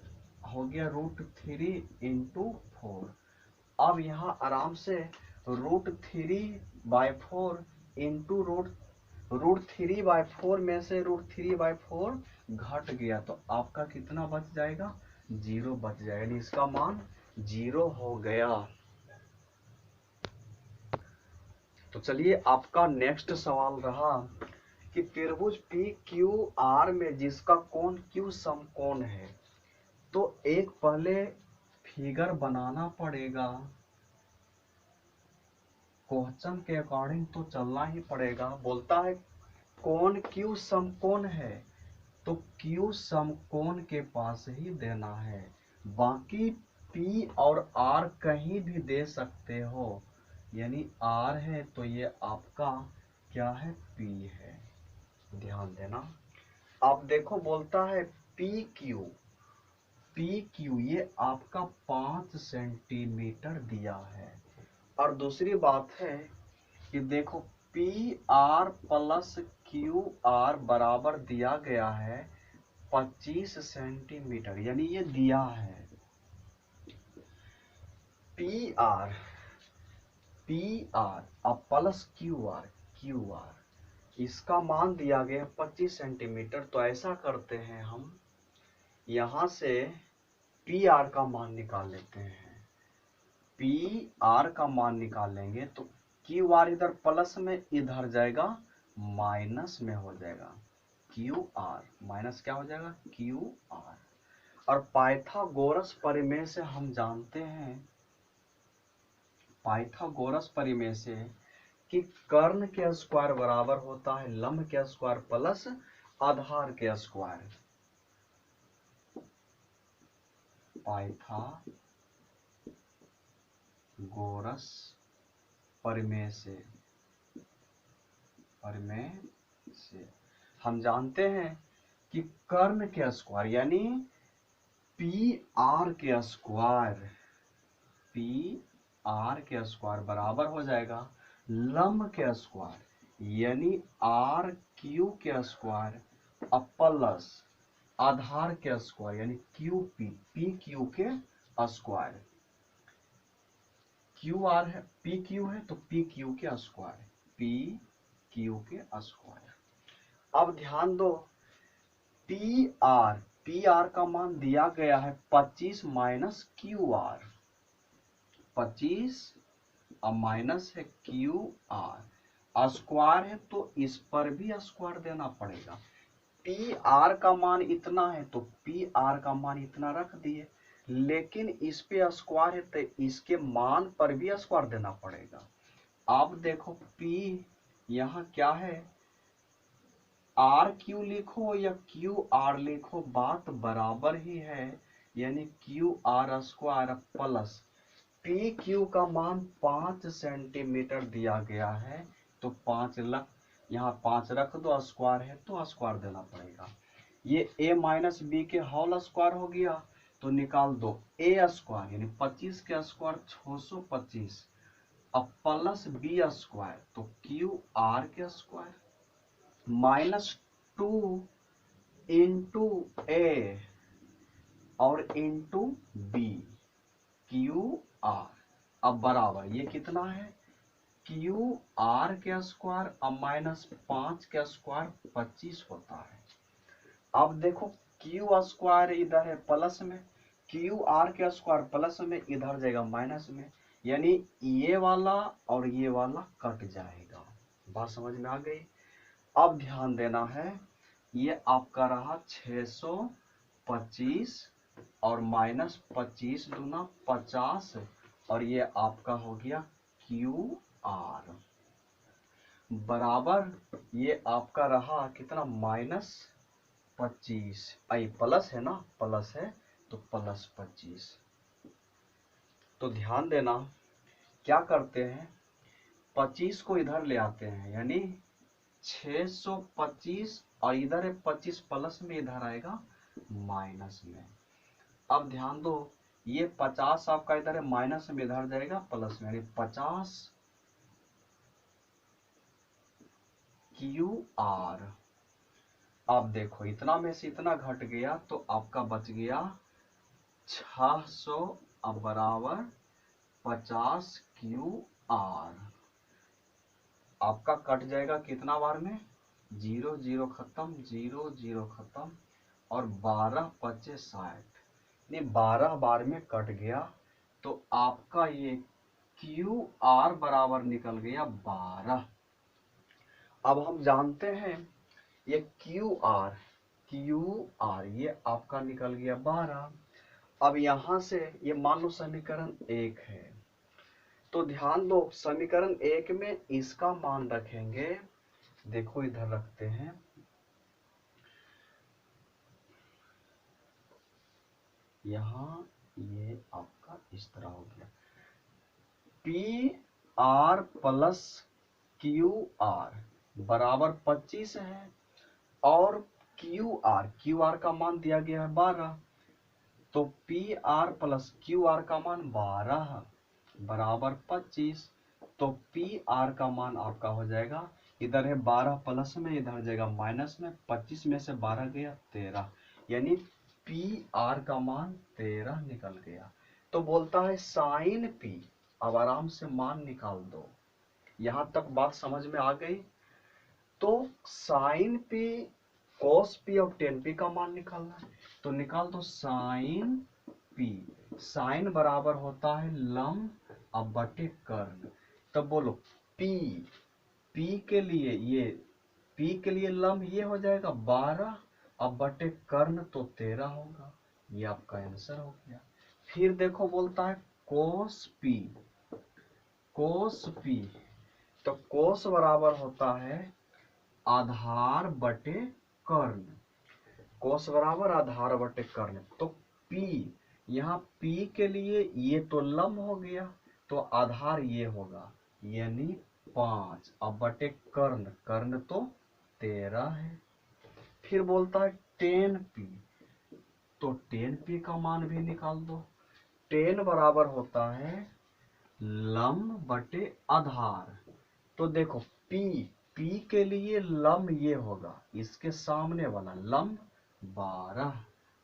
हो गया √3 इंटू 4। अब यहाँ आराम से √3/4 इंटू √3/4 में से √3/4 घट गया तो आपका कितना बच जाएगा, 0 बच जाएगा, यानी इसका मान 0 हो गया। तो चलिए आपका नेक्स्ट सवाल रहा कि त्रिभुज PQR में जिसका कोण Q समकोण है, तो एक पहले फिगर बनाना पड़ेगा, क्वेश्चन के अकॉर्डिंग तो चलना ही पड़ेगा। बोलता है कोण Q समकोण है तो Q समकोण के पास ही देना है, बाकी P और R कहीं भी दे सकते हो, यानी R है तो ये आपका क्या है, P है, ध्यान देना। अब देखो बोलता है PQ ये आपका 5 सेंटीमीटर दिया है, और दूसरी बात है कि देखो PR प्लस QR बराबर दिया गया है 25 सेंटीमीटर, यानी ये दिया है PR अब प्लस QR इसका मान दिया गया 25 सेंटीमीटर। तो ऐसा करते हैं, हम यहां से PR का मान निकाल लेते हैं, PR का मान निकालेंगे तो QR इधर प्लस में इधर जाएगा माइनस में हो जाएगा, QR माइनस क्या हो जाएगा, QR। और पाइथागोरस प्रमेय से हम जानते हैं, पाइथागोरस प्रमेय से कि कर्ण के स्क्वायर बराबर होता है लंब के स्क्वायर प्लस आधार के स्क्वायर, पाइथागोरस प्रमेय से हम जानते हैं कि कर्ण के स्क्वायर यानी PR के स्क्वायर बराबर हो जाएगा लंब के स्क्वायर यानी RQ के स्क्वायर प्लस आधार के स्क्वायर यानी PQ के स्क्वायर, QR है PQ है तो PQ के स्क्वायर, PQ के स्क्वायर। अब ध्यान दो PR का मान दिया गया है 25 माइनस QR, 25 अब माइनस है QR, स्क्वायर है तो इस पर भी स्क्वायर देना पड़ेगा। PR का मान इतना है तो PR का मान इतना रख दिए, लेकिन इस पे स्क्वायर है तो इसके मान पर भी स्क्वायर देना पड़ेगा। अब देखो P यहाँ क्या है, RQ लिखो या QR लिखो बात बराबर ही है, यानी QR स्क्वायर प्लस PQ का मान 5 सेंटीमीटर दिया गया है तो 5 यहाँ 5 रख दो, स्क्वायर है तो स्क्वायर देना पड़ेगा। ये A माइनस B के होल स्क्वायर हो गया तो निकाल दो A स्क्वायर यानी 25 के स्क्वायर 625 अब प्लस बी स्क्वायर, तो क्यू आर के स्क्वायर माइनस 2 इंटू ए और इंटू बी क्यू आर। अब बराबर ये कितना है, क्यू आर के स्क्वायर अब माइनस 5 के स्क्वायर 25 होता है। अब देखो क्यू स्क्वायर इधर है प्लस में, क्यू आर के स्क्वायर प्लस में, इधर जाएगा माइनस में, यानी ये वाला और ये वाला कट जाएगा। बात समझ में आ गई। अब ध्यान देना है, ये आपका रहा 625 और माइनस 25 दूना 50 और ये आपका हो गया क्यू आर बराबर ये आपका रहा कितना माइनस 25, आई प्लस है ना, प्लस है तो प्लस 25। तो ध्यान देना क्या करते हैं, 25 को इधर ले आते हैं, यानी 625 और इधर है 25 प्लस में, इधर आएगा माइनस में। अब ध्यान दो ये 50 आपका इधर है माइनस में, इधर जाएगा प्लस में, यानी 50 क्यू आर। अब देखो इतना में से इतना घट गया तो आपका बच गया 600 अब बराबर 50 क्यू आर। आपका कट जाएगा कितना बार में, 0 0 खत्म, 0 0 खत्म और 12 25 60, ये 12 बार में कट गया। तो आपका ये क्यू आर बराबर निकल गया 12। अब हम जानते हैं ये क्यू आर ये आपका निकल गया 12। अब यहां से ये मान लो समीकरण 1 है, तो ध्यान दो समीकरण 1 में इसका मान रखेंगे, देखो इधर रखते हैं, यहां ये आपका इस तरह हो गया, P R plus Q R बराबर 25 है और क्यू आर का मान दिया गया है 12, तो P R plus Q R का मान 12 बराबर 25। तो पी आर का मान आपका हो जाएगा, इधर है 12 प्लस में, इधर जाएगा माइनस में, 25 में से 12 गया 13, यानी पी आर का मान 13 निकल गया। तो बोलता है साइन पी, अब आराम से मान निकाल दो। यहां तक बात समझ में आ गई। तो साइन पी कॉस पी और टेन पी का मान निकालना है, तो निकाल दो साइन पी। साइन बराबर होता है लम अब बटे कर्ण, तब बोलो पी के लिए लम ये हो जाएगा 12 अब बटे कर्ण तो 13 होगा, ये आपका आंसर हो गया। फिर देखो बोलता है कोस पी, तो कोस बराबर होता है आधार बटे कर्ण, कोस बराबर आधार बटे कर्ण। तो पी, यहाँ पी के लिए ये तो लंब हो गया तो आधार ये होगा, यानी 5 अब बटे कर्ण, कर्ण तो 13 है। फिर बोलता है टेन पी, तो टेन पी का मान भी निकाल दो। टेन बराबर होता है लंब बटे आधार, तो देखो पी के लिए लंब ये होगा, इसके सामने वाला लंब 12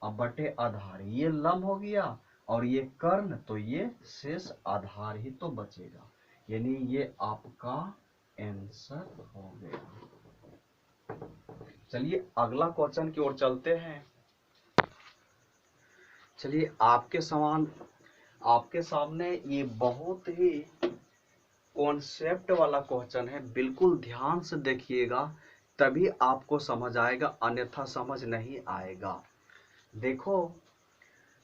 अब बटे आधार, ये लंब हो गया और ये कर्ण, तो ये शेष आधार ही तो बचेगा, यानी ये आपका आंसर हो गया। चलिए अगला क्वेश्चन की ओर चलते हैं। चलिए आपके सामने ये बहुत ही कॉन्सेप्ट वाला क्वेश्चन है, बिल्कुल ध्यान से देखिएगा तभी आपको समझ आएगा, अन्यथा समझ नहीं आएगा। देखो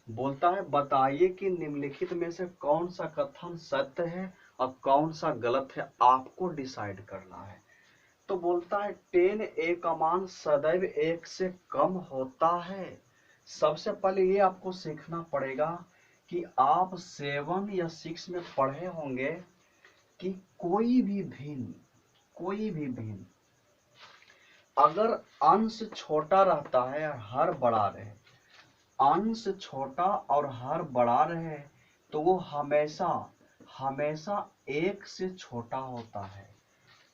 बोलता है बताइए कि निम्नलिखित में से कौन सा कथन सत्य है और कौन सा गलत है, आपको डिसाइड करना है। तो बोलता है 10a का मान सदैव 1 से कम होता है। सबसे पहले ये आपको सीखना पड़ेगा कि आप 7 या 6 में पढ़े होंगे कि कोई भी भिन्न अगर अंश छोटा रहता है और हर बड़ा रहे, अंश छोटा और हर बड़ा रहे, तो वो हमेशा हमेशा 1 से छोटा होता है।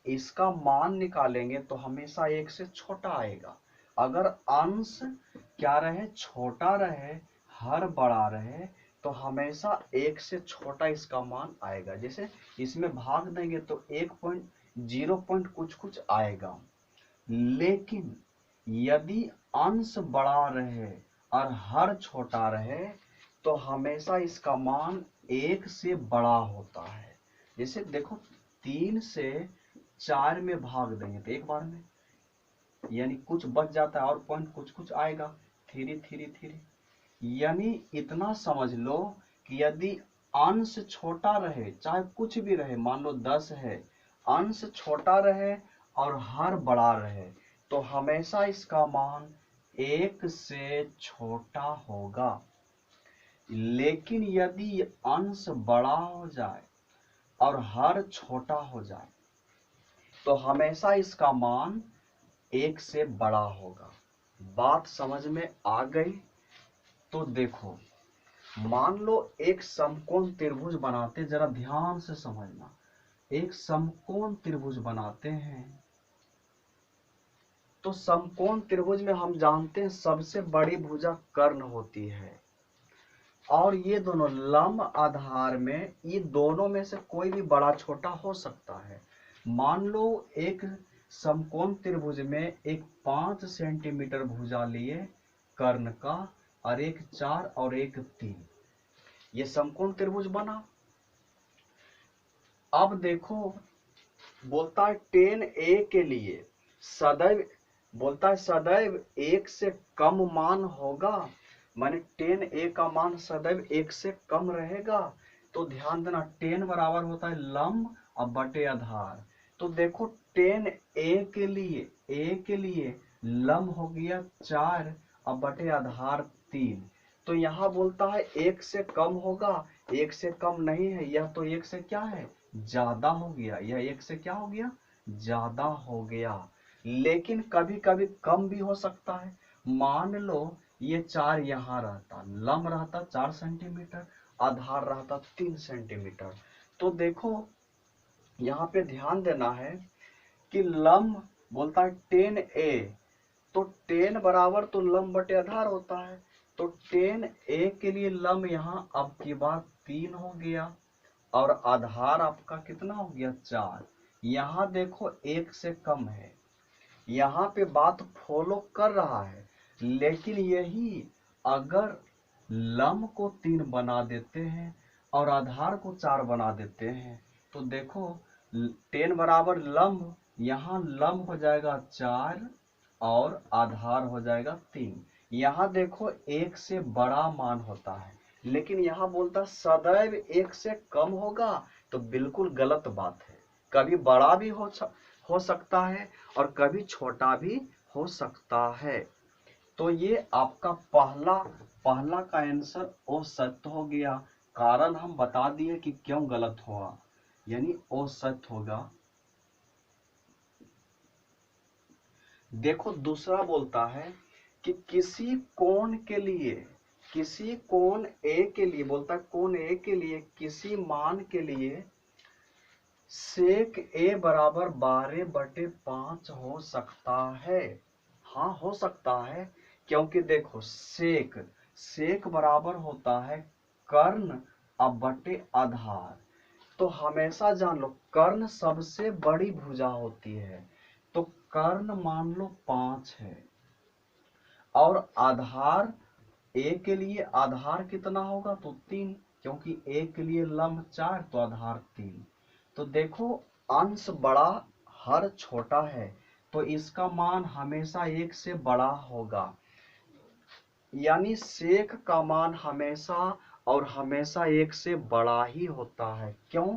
इसका मान निकालेंगे तो हमेशा 1 से छोटा आएगा। अगर अंश क्या रहे, छोटा रहे, हर बड़ा रहे, तो हमेशा 1 से छोटा इसका मान आएगा। जैसे इसमें भाग देंगे तो 1.0 पॉइंट कुछ कुछ आएगा। लेकिन यदि अंश बड़ा रहे और हर छोटा रहे तो हमेशा इसका मान 1 से बड़ा होता है। जैसे देखो 3 से 4 में भाग देंगे तो एक बार में, यानी कुछ बच जाता है और पॉइंट कुछ कुछ आएगा, 3 3 3। यानी इतना समझ लो कि यदि अंश छोटा रहे, चाहे कुछ भी रहे, मान लो 10 है, अंश छोटा रहे और हर बड़ा रहे तो हमेशा इसका मान 1 से छोटा होगा। लेकिन यदि अंश बड़ा हो जाए और हर छोटा हो जाए तो हमेशा इसका मान 1 से बड़ा होगा। बात समझ में आ गई? तो देखो, मान लो एक समकोण त्रिभुज बनाते, जरा ध्यान से समझना। एक समकोण त्रिभुज बनाते हैं तो समकोण त्रिभुज में हम जानते हैं सबसे बड़ी भुजा कर्ण होती है, और ये दोनों लंब आधार में, ये दोनों में से कोई भी बड़ा छोटा हो सकता है। मान लो एक समकोण त्रिभुज में एक 5 सेंटीमीटर भुजा लिए कर्ण का, और एक 4 और एक 3, ये समकोण त्रिभुज बना। अब देखो बोलता है tan a के लिए सदैव, बोलता है सदैव 1 से कम मान होगा, माने tan a का मान सदैव 1 से कम रहेगा। तो ध्यान देना, tan बराबर होता है लंब और बटे आधार। तो देखो tan a के लिए लंब हो गया 4 और बटे आधार 3। तो यहाँ बोलता है 1 से कम होगा, 1 से कम नहीं है, यह तो 1 से क्या है, ज्यादा हो गया। यह 1 से क्या हो गया, ज्यादा हो गया। लेकिन कभी कभी कम भी हो सकता है। मान लो ये 4 यहाँ रहता, लंब रहता 4 सेंटीमीटर, आधार रहता 3 सेंटीमीटर। तो देखो यहाँ पे ध्यान देना है कि लंब बोलता है tan a, तो tan बराबर तो लंब बटे आधार होता है। तो tan a के लिए लंब यहाँ अब की बात 3 हो गया, और आधार आपका कितना हो गया 4। यहाँ देखो 1 से कम है, यहाँ पे बात फॉलो कर रहा है। लेकिन यही अगर लंब को 3 बना देते हैं और आधार को 4 बना देते हैं तो देखो tan बराबर लंब, यहाँ लंब हो जाएगा 4 और आधार हो जाएगा 3। यहाँ देखो 1 से बड़ा मान होता है, लेकिन यहाँ बोलता सदैव 1 से कम होगा, तो बिल्कुल गलत बात है। कभी बड़ा भी हो सकता है और कभी छोटा भी हो सकता है। तो ये आपका पहला का आंसर ओ सत्य हो गया। कारण हम बता दिए कि क्यों गलत हुआ, यानी ओ सत्य होगा। देखो दूसरा बोलता है कि किसी कोण A के लिए, बोलता है कोण A के लिए किसी मान के लिए सेक A बराबर 12/5 हो सकता है। हाँ हो सकता है, क्योंकि देखो सेक बराबर होता है कर्ण अब बटे आधार। तो हमेशा जान लो कर्ण सबसे बड़ी भुजा होती है, तो कर्ण मान लो 5 है, और आधार A के लिए आधार कितना होगा तो 3, क्योंकि A के लिए लंब 4 तो आधार 3। तो देखो अंश बड़ा हर छोटा है, तो इसका मान हमेशा 1 से बड़ा होगा। यानी सेक का मान हमेशा 1 से बड़ा ही होता है। क्यों?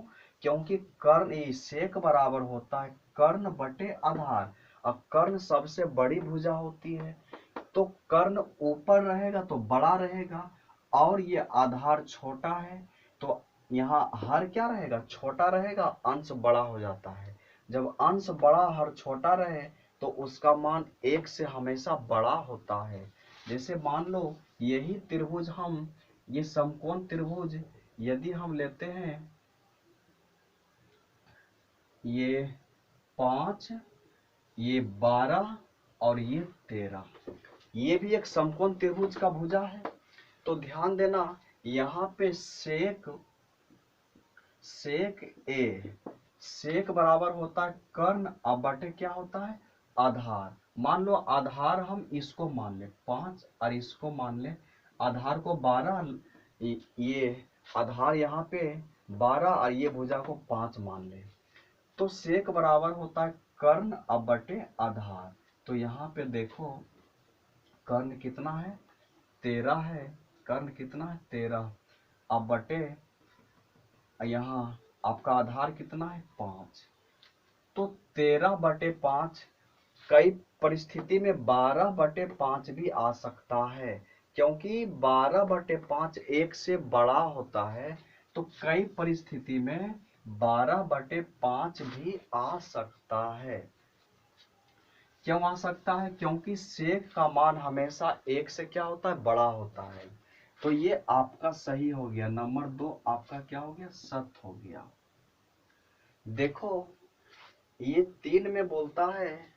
क्योंकि कर्ण सेक बराबर होता है कर्ण बटे आधार, और कर्ण सबसे बड़ी भुजा होती है। तो कर्ण ऊपर रहेगा तो बड़ा रहेगा, और ये आधार छोटा है तो यहाँ हर क्या रहेगा, छोटा रहेगा, अंश बड़ा हो जाता है। जब अंश बड़ा हर छोटा रहे तो उसका मान 1 से हमेशा बड़ा होता है। जैसे मान लो यही त्रिभुज ये समकोण त्रिभुज यदि हम लेते हैं ये 5, ये 12 और ये 13। ये भी एक समकोण त्रिभुज का भुजा है। तो ध्यान देना, यहाँ पे सेक ए, सेक बराबर होता है कर्ण, अब बटे क्या होता है आधार। मान लो आधार हम इसको मान ले 5 और इसको मान ले आधार को 12, ये आधार यहाँ पे 12 और ये भुजा को 5 मान ले। तो सेक बराबर होता है कर्ण अब बटे आधार। तो यहाँ पे देखो कर्ण कितना है 13 है, कर्ण कितना है 13 अब बटे यहाँ आपका आधार कितना है 5। तो 13/5, कई परिस्थिति में 12/5 भी आ सकता है, क्योंकि 12/5 1 से बड़ा होता है। तो कई परिस्थिति में 12/5 भी आ सकता है। क्यों आ सकता है? क्योंकि सेक का मान हमेशा 1 से क्या होता है बड़ा होता है। तो ये आपका सही हो गया, नंबर 2 आपका क्या हो गया सत्य हो गया। देखो ये 3 में बोलता है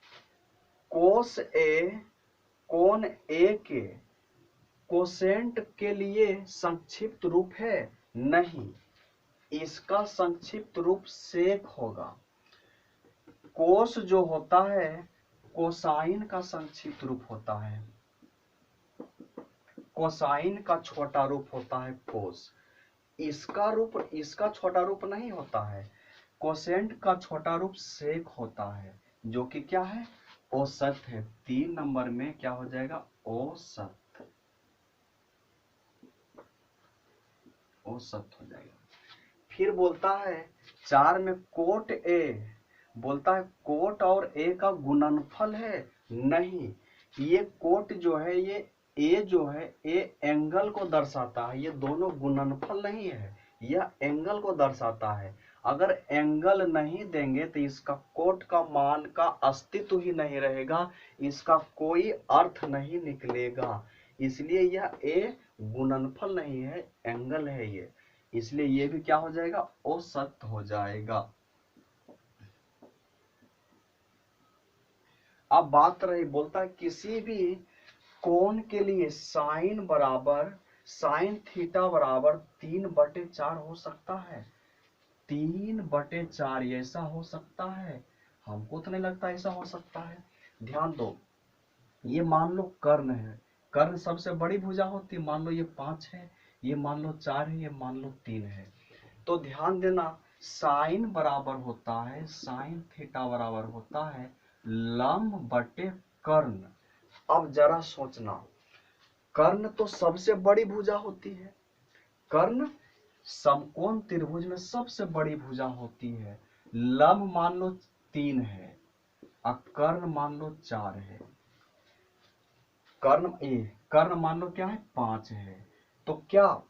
कोस ए कोण ए के कोसेंट के लिए संक्षिप्त रूप है। नहीं, इसका संक्षिप्त रूप सेक होगा। कोस जो होता है कोसाइन का संक्षिप्त रूप होता है, कोसाइन का छोटा रूप होता है कोस। इसका छोटा रूप नहीं होता है। कोसेंट का छोटा रूप सेक होता है, जो कि क्या है औसत है। 3 नंबर में क्या हो जाएगा औसत, औसत हो जाएगा। फिर बोलता है 4 में कोट ए, बोलता है कोट और ए का गुणनफल है। नहीं, ये कोट जो है ये ए जो है ए एंगल को दर्शाता है, ये दोनों गुणनफल नहीं है, यह एंगल को दर्शाता है। अगर एंगल नहीं देंगे तो इसका कोट का मान का अस्तित्व ही नहीं रहेगा, इसका कोई अर्थ नहीं निकलेगा। इसलिए यह ए गुणनफल नहीं है, एंगल है ये, इसलिए ये भी क्या हो जाएगा औसत हो जाएगा। अब बात रही, बोलता है किसी भी कोण के लिए साइन थीटा बराबर 3/4 हो सकता है। 3/4 ऐसा हो सकता है? हमको तो नहीं लगता ऐसा हो सकता है। ध्यान दो, ये मान लो कर्ण है, कर्ण सबसे बड़ी भुजा होती है। मान लो ये 5 है, ये मान लो 4 है, ये मान लो 3 है। तो ध्यान देना साइन बराबर होता है, साइन थीटा बराबर होता है लंब बटे कर्ण। अब जरा सोचना, कर्ण तो सबसे बड़ी भुजा होती है, कर्ण समकोण त्रिभुज में सबसे बड़ी भुजा होती है। लंब मान लो 3 है और कर्ण मान लो 4 है। कर्ण मान लो क्या है 5 है। तो क्या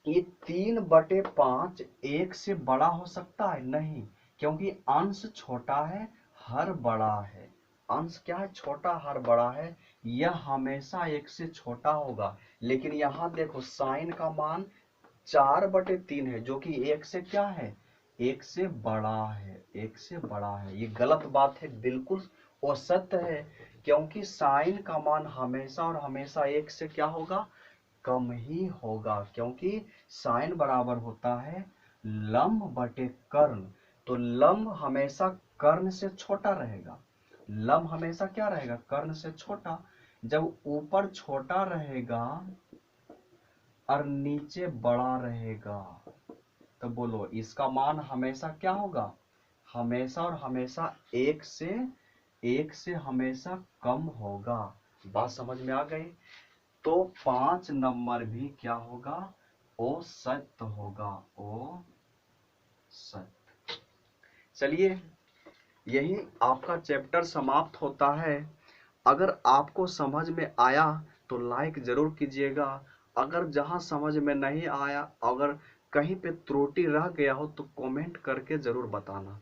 ये 3/5 1 से बड़ा हो सकता है? नहीं, क्योंकि अंश छोटा है हर बड़ा है। अंश क्या है छोटा हर बड़ा है, यह हमेशा 1 से छोटा होगा। लेकिन यहाँ देखो साइन का मान 4/3 है, जो कि 1 से क्या है 1 से बड़ा है, 1 से बड़ा है। ये गलत बात है, बिल्कुल असत्य है, क्योंकि साइन का मान हमेशा और हमेशा 1 से क्या होगा कम ही होगा, क्योंकि साइन बराबर होता है लंब बटे कर्ण। तो लंब हमेशा कर्ण से छोटा रहेगा, लंब हमेशा क्या रहेगा कर्ण से छोटा। जब ऊपर छोटा रहेगा और नीचे बड़ा रहेगा तो बोलो इसका मान हमेशा क्या होगा, हमेशा और हमेशा 1 से हमेशा कम होगा। बात समझ में आ गई? तो 5 नंबर भी क्या होगा औसत होगा, औसत। चलिए यही आपका चैप्टर समाप्त होता है। अगर आपको समझ में आया तो लाइक जरूर कीजिएगा। अगर जहां समझ में नहीं आया, अगर कहीं पे त्रुटि रह गया हो तो कमेंट करके जरूर बताना।